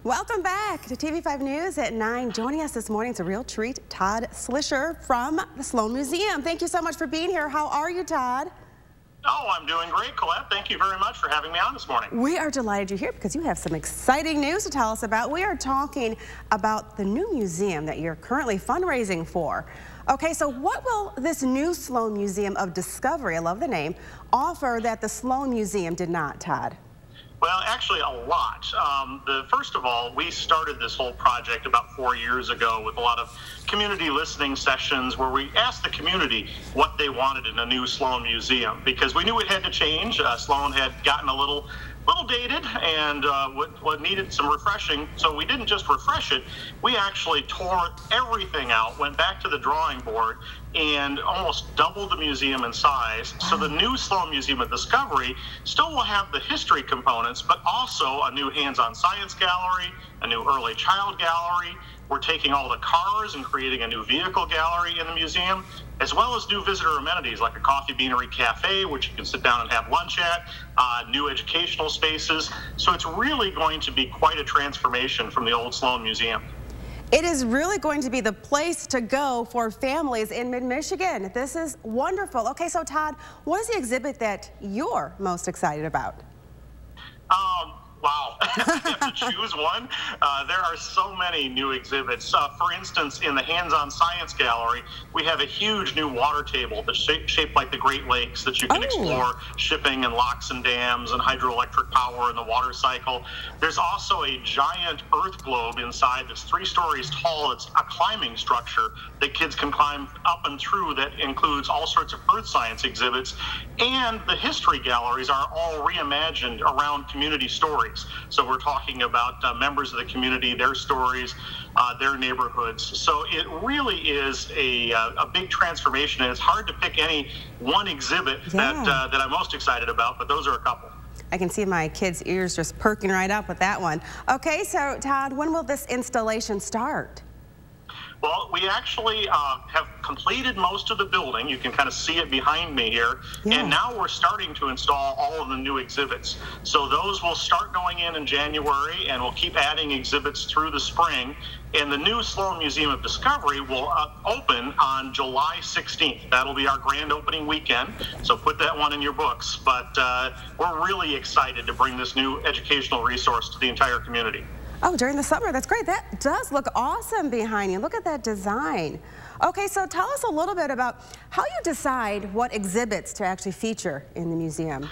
Welcome back to TV5 News at 9. Joining us this morning, it's a real treat, Todd Slisher from the Sloan Museum. Thank you so much for being here. How are you, Todd? Oh, I'm doing great, Colette. Thank you very much for having me on this morning. We are delighted you're here because you have some exciting news to tell us about. We are talking about the new museum that you're currently fundraising for. Okay, so what will this new Sloan Museum of Discovery, I love the name, offer that the Sloan Museum did not, Todd? Well, actually a lot. First of all, we started this whole project about 4 years ago with a lot of community listening sessions where we asked the community what they wanted in a new Sloan Museum, because we knew it had to change. Sloan had gotten a little dated and what needed some refreshing. So we didn't just refresh it, we actually tore everything out, went back to the drawing board, and almost doubled the museum in size. So the new Sloan Museum of Discovery still will have the history components, but also a new hands-on science gallery, a new early child gallery. We're taking all the cars and creating a new vehicle gallery in the museum, as well as new visitor amenities like a coffee beanery cafe, which you can sit down and have lunch at, new educational spaces. So it's really going to be quite a transformation from the old Sloan Museum. It is really going to be the place to go for families in mid-Michigan. This is wonderful. Okay, so Todd, what is the exhibit that you're most excited about? Wow, if you have to choose one. There are so many new exhibits. For instance, in the Hands-on Science Gallery, we have a huge new water table that's shaped like the Great Lakes that you can explore shipping and locks and dams and hydroelectric power and the water cycle. There's also a giant Earth globe inside that's 3 stories tall. It's a climbing structure that kids can climb up and through that includes all sorts of earth science exhibits. And the history galleries are all reimagined around community stories. So we're talking about members of the community, their stories, their neighborhoods. So it really is a big transformation, and it's hard to pick any one exhibit that I'm most excited about, but those are a couple. I can see my kids' ears just perking right up with that one. Okay, so Todd, when will this installation start? Well, we actually have completed most of the building. You can kind of see it behind me here. And now we're starting to install all of the new exhibits. So those will start going in January, and we'll keep adding exhibits through the spring. And the new Sloan Museum of Discovery will open on July 16th. That'll be our grand opening weekend, so put that one in your books. But we're really excited to bring this new educational resource to the entire community. Oh, during the summer, that's great. That does look awesome behind you. Look at that design. Okay, so tell us a little bit about how you decide what exhibits to actually feature in the museum.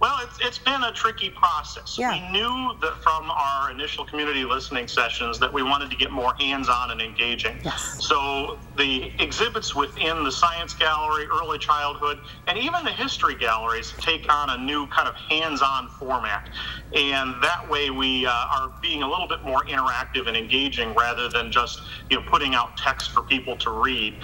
Well, it's been a tricky process. We knew that from our initial community listening sessions that we wanted to get more hands-on and engaging. So the exhibits within the science gallery, early childhood, and even the history galleries take on a new kind of hands-on format. And that way we are being a little bit more interactive and engaging rather than just putting out text for people to read.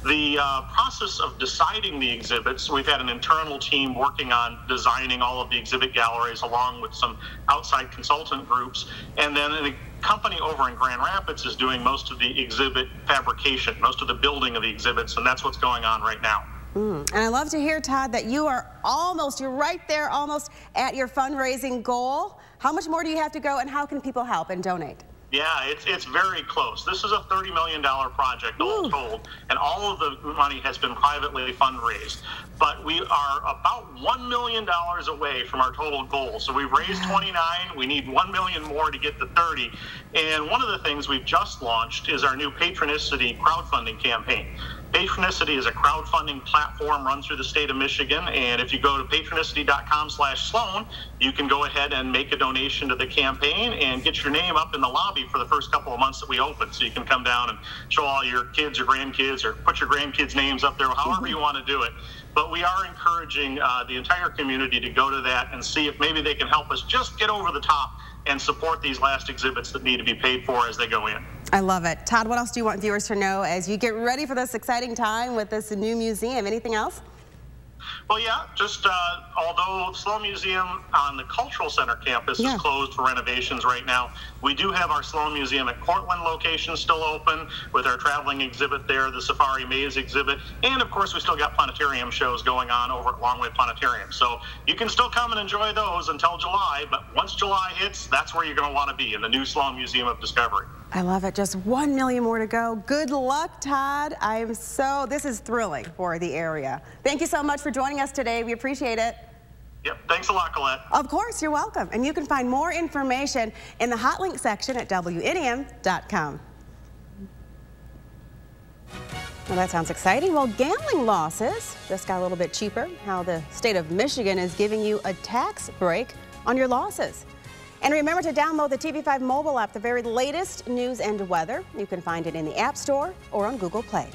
The process of deciding the exhibits, we've had an internal team working on designing all of the exhibit galleries along with some outside consultant groups, and then a company over in Grand Rapids is doing most of the exhibit fabrication, most of the building of the exhibits, and that's what's going on right now. And I love to hear, Todd, that you're right there almost at your fundraising goal. How much more do you have to go, and how can people help and donate? Yeah, it's very close. This is a $30 million project, all told, and all of the money has been privately fundraised. But we are about $1 million away from our total goal. So we've raised 29. We need $1 million more to get to 30. And one of the things we've just launched is our new Patronicity crowdfunding campaign. Patronicity is a crowdfunding platform run through the state of Michigan, and if you go to patronicity.com/Sloan, you can go ahead and make a donation to the campaign and get your name up in the lobby for the first couple of months that we open. So you can come down and show all your kids or grandkids, or put your grandkids' names up there, however you want to do it. But we are encouraging the entire community to go to that and see if maybe they can help us just get over the top and support these last exhibits that need to be paid for as they go in. I love it. Todd, what else do you want viewers to know as you get ready for this exciting time with this new museum? Anything else? Well, yeah, just although Sloan Museum on the Cultural Center campus is closed for renovations right now, we do have our Sloan Museum at Cortland location still open with our traveling exhibit there, the Safari Maze exhibit, and of course we still got planetarium shows going on over at Longway Planetarium. So you can still come and enjoy those until July, but once July hits, that's where you're going to want to be, in the new Sloan Museum of Discovery. I love it. Just 1 million more to go. Good luck, Todd. This is thrilling for the area. Thank you so much for joining us today. We appreciate it. Yep. Thanks a lot, Colette. Of course, you're welcome. And you can find more information in the hot link section at WNEM.com. Well, that sounds exciting. Well, gambling losses just got a little bit cheaper. How the state of Michigan is giving you a tax break on your losses. And remember to download the TV5 mobile app, the very latest news and weather. You can find it in the App Store or on Google Play.